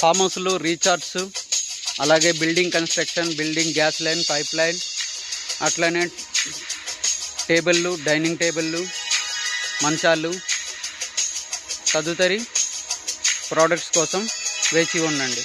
Form హౌస్లు, రీఛార్జ్స్, అలాగే building construction, building gas line, pipe line, అట్లనే టేబుళ్ళు, డైనింగ్ టేబుళ్ళు, మంచాలు తదుపరి ప్రోడక్ట్స్ కోసం వేచి ఉండండి.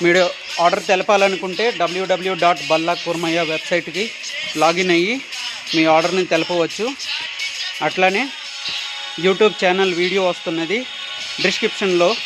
మీరు ఆర్డర్ తెలపాలనుకుంటే www.ballakkurmaya వెబ్సైట్కి లాగిన్ అయ్యి మీ ఆర్డర్ని తెలపవచ్చు. అట్లానే యూట్యూబ్ ఛానల్ వీడియో వస్తున్నది, డిస్క్రిప్షన్లో